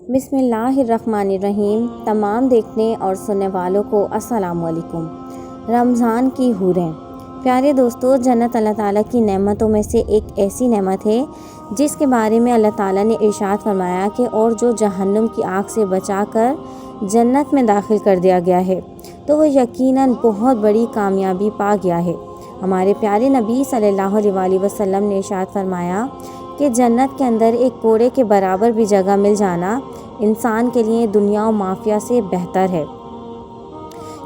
بسم اللہ الرحمن الرحیم۔ تمام دیکھنے اور سننے والوں کو السلام علیکم۔ رمضان کی حوریں۔ پیارے دوستو، جنت اللہ تعالیٰ کی نعمتوں میں سے ایک ایسی نعمت ہے جس کے بارے میں اللہ تعالیٰ نے ارشاد فرمایا کہ اور جو جہنم کی آگ سے بچا کر جنت میں داخل کر دیا گیا ہے تو وہ یقیناً بہت بڑی کامیابی پا گیا ہے۔ ہمارے پیارے نبی صلی اللہ علیہ وسلم نے ارشاد فرمایا کہ جنت کے اندر ایک کوڑے کے برابر بھی جگہ مل جانا انسان کے لیے دنیا و مافیا سے بہتر ہے،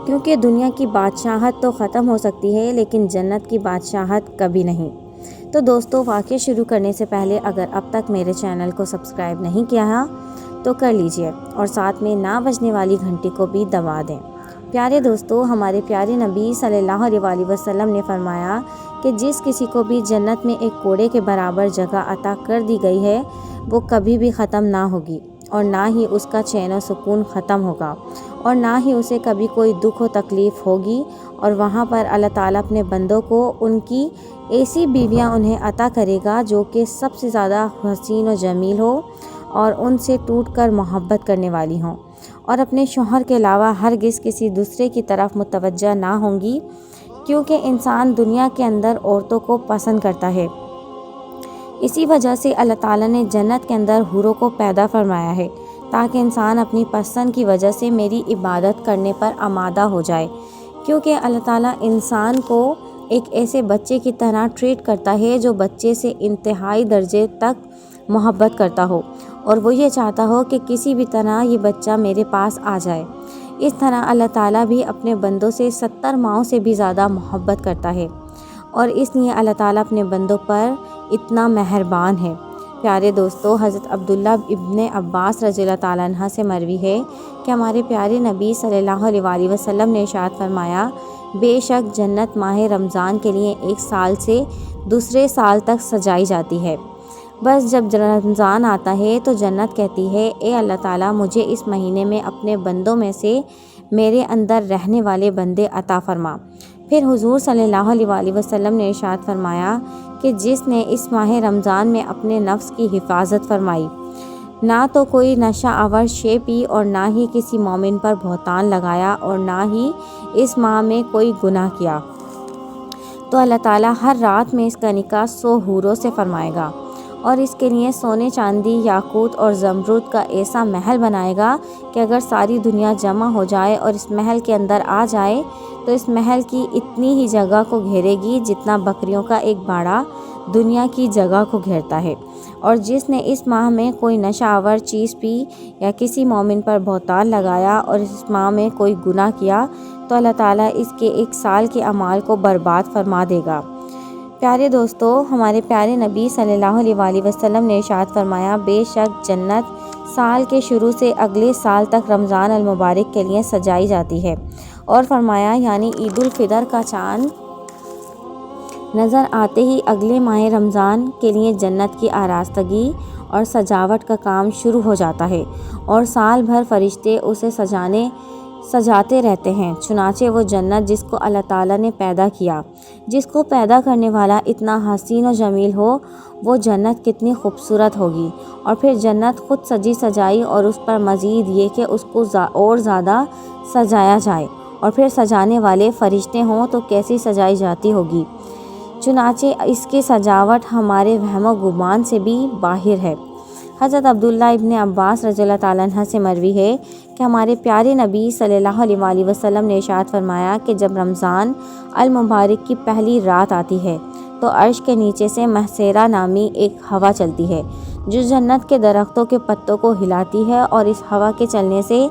کیونکہ دنیا کی بادشاہت تو ختم ہو سکتی ہے لیکن جنت کی بادشاہت کبھی نہیں۔ تو دوستو، واقعہ شروع کرنے سے پہلے اگر اب تک میرے چینل کو سبسکرائب نہیں کیا ہے تو کر لیجئے اور ساتھ میں نہ بجنے والی گھنٹی کو بھی دبا دیں۔ پیارے دوستو، ہمارے پیارے نبی صلی اللہ علیہ وسلم نے فرمایا کہ جس کسی کو بھی جنت میں ایک کوڑے کے برابر جگہ عطا کر دی گئی ہے وہ کبھی بھی ختم نہ ہوگی اور نہ ہی اس کا چین و سکون ختم ہوگا اور نہ ہی اسے کبھی کوئی دکھ و تکلیف ہوگی، اور وہاں پر اللہ تعالیٰ اپنے بندوں کو ان کی ایسی بیویاں انہیں عطا کرے گا جو کہ سب سے زیادہ حسین و جمیل ہو اور ان سے ٹوٹ کر محبت کرنے والی ہوں اور اپنے شوہر کے علاوہ ہرگز کسی دوسرے کی طرف متوجہ نہ ہوں گی، کیونکہ انسان دنیا کے اندر عورتوں کو پسند کرتا ہے۔ اسی وجہ سے اللہ تعالیٰ نے جنت کے اندر حوروں کو پیدا فرمایا ہے تاکہ انسان اپنی پسند کی وجہ سے میری عبادت کرنے پر آمادہ ہو جائے، کیونکہ اللہ تعالیٰ انسان کو ایک ایسے بچے کی طرح ٹریٹ کرتا ہے جو بچے سے انتہائی درجے تک محبت کرتا ہو اور وہ یہ چاہتا ہو کہ کسی بھی طرح یہ بچہ میرے پاس آ جائے۔ اس طرح اللہ تعالیٰ بھی اپنے بندوں سے 70 ماؤں سے بھی زیادہ محبت کرتا ہے اور اس لیے اللہ تعالیٰ اپنے بندوں پر اتنا مہربان ہے۔ پیارے دوستو، حضرت عبداللہ ابن عباس رضی اللہ تعالیٰ عنہ سے مروی ہے کہ ہمارے پیارے نبی صلی اللہ علیہ وسلم نے ارشاد فرمایا، بے شک جنت ماہ رمضان کے لیے ایک سال سے دوسرے سال تک سجائی جاتی ہے۔ بس جب رمضان آتا ہے تو جنت کہتی ہے، اے اللہ تعالیٰ، مجھے اس مہینے میں اپنے بندوں میں سے میرے اندر رہنے والے بندے عطا فرما۔ پھر حضور صلی اللہ علیہ وسلم نے ارشاد فرمایا کہ جس نے اس ماہ رمضان میں اپنے نفس کی حفاظت فرمائی، نہ تو کوئی نشہ آور شے پی اور نہ ہی کسی مومن پر بہتان لگایا اور نہ ہی اس ماہ میں کوئی گناہ کیا، تو اللہ تعالیٰ ہر رات میں اس کا نکاح 100 حوروں سے فرمائے گا اور اس کے لیے سونے چاندی یاقوت اور زمرد کا ایسا محل بنائے گا کہ اگر ساری دنیا جمع ہو جائے اور اس محل کے اندر آ جائے تو اس محل کی اتنی ہی جگہ کو گھیرے گی جتنا بکریوں کا ایک باڑہ دنیا کی جگہ کو گھیرتا ہے۔ اور جس نے اس ماہ میں کوئی نشہ آور چیز پی یا کسی مومن پر بہتان لگایا اور اس ماہ میں کوئی گناہ کیا تو اللہ تعالیٰ اس کے 1 سال کے اعمال کو برباد فرما دے گا۔ پیارے دوستو، ہمارے پیارے نبی صلی اللہ علیہ وسلم نے ارشاد فرمایا، بے شک جنت سال کے شروع سے اگلے سال تک رمضان المبارک کے لیے سجائی جاتی ہے، اور فرمایا یعنی عید الفطر کا چاند نظر آتے ہی اگلے ماہ رمضان کے لیے جنت کی آراستگی اور سجاوٹ کا کام شروع ہو جاتا ہے اور سال بھر فرشتے اسے سجاتے رہتے ہیں۔ چنانچہ وہ جنت جس کو اللہ تعالیٰ نے پیدا کیا، جس کو پیدا کرنے والا اتنا حسین و جمیل ہو، وہ جنت کتنی خوبصورت ہوگی، اور پھر جنت خود سجی سجائی اور اس پر مزید یہ کہ اس کو اور زیادہ سجایا جائے اور پھر سجانے والے فرشتے ہوں تو کیسی سجائی جاتی ہوگی۔ چنانچہ اس کی سجاوٹ ہمارے وہم و گمان سے بھی باہر ہے۔ حضرت عبداللہ ابن عباس رضی اللہ تعالیٰ عنہ سے مروی ہے کہ ہمارے پیارے نبی صلی اللہ علیہ وسلم نے ارشاد فرمایا کہ جب رمضان المبارک کی پہلی رات آتی ہے تو عرش کے نیچے سے محسیرہ نامی ایک ہوا چلتی ہے جو جنت کے درختوں کے پتوں کو ہلاتی ہے، اور اس ہوا کے چلنے سے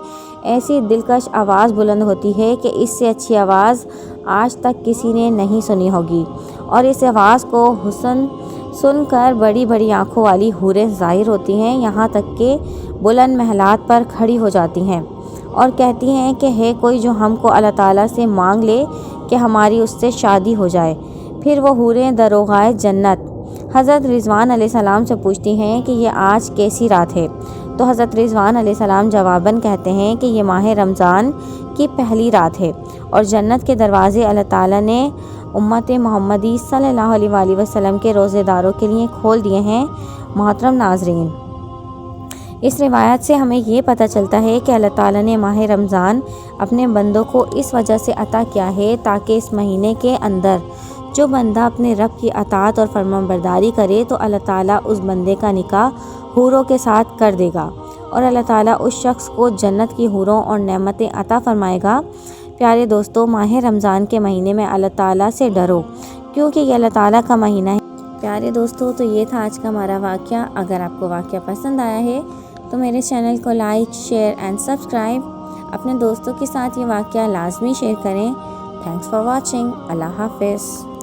ایسی دلکش آواز بلند ہوتی ہے کہ اس سے اچھی آواز آج تک کسی نے نہیں سنی ہوگی، اور اس آواز کو سن کر بڑی بڑی آنکھوں والی حوریں ظاہر ہوتی ہیں، یہاں تک کہ بلند محلات پر کھڑی ہو جاتی ہیں اور کہتی ہیں کہ ہے کوئی جو ہم کو اللہ تعالیٰ سے مانگ لے کہ ہماری اس سے شادی ہو جائے۔ پھر وہ حوریں دروغائے جنت حضرت رضوان علیہ السلام سے پوچھتی ہیں کہ یہ آج کیسی رات ہے، تو حضرت رضوان علیہ السلام جواباً کہتے ہیں کہ یہ ماہ رمضان کی پہلی رات ہے اور جنت کے دروازے اللہ تعالیٰ نے امت محمدی صلی اللہ علیہ وسلم کے روزے داروں کے لیے کھول دیے ہیں۔ محترم ناظرین، اس روایت سے ہمیں یہ پتہ چلتا ہے کہ اللہ تعالیٰ نے ماہ رمضان اپنے بندوں کو اس وجہ سے عطا کیا ہے تاکہ اس مہینے کے اندر جو بندہ اپنے رب کی اطاعت اور فرمانبرداری کرے تو اللہ تعالیٰ اس بندے کا نکاح حوروں کے ساتھ کر دے گا اور اللہ تعالیٰ اس شخص کو جنت کی حوروں اور نعمتیں عطا فرمائے گا۔ پیارے دوستو، ماہ رمضان کے مہینے میں اللہ تعالیٰ سے ڈرو کیونکہ یہ اللہ تعالیٰ کا مہینہ ہے۔ پیارے دوستو، تو یہ تھا آج کا ہمارا واقعہ۔ اگر آپ کو واقعہ پسند آیا ہے تو میرے چینل کو لائک، شیئر اینڈ سبسکرائب۔ اپنے دوستوں کے ساتھ یہ واقعہ لازمی شیئر کریں۔ Thanks for watching. اللہ حافظ۔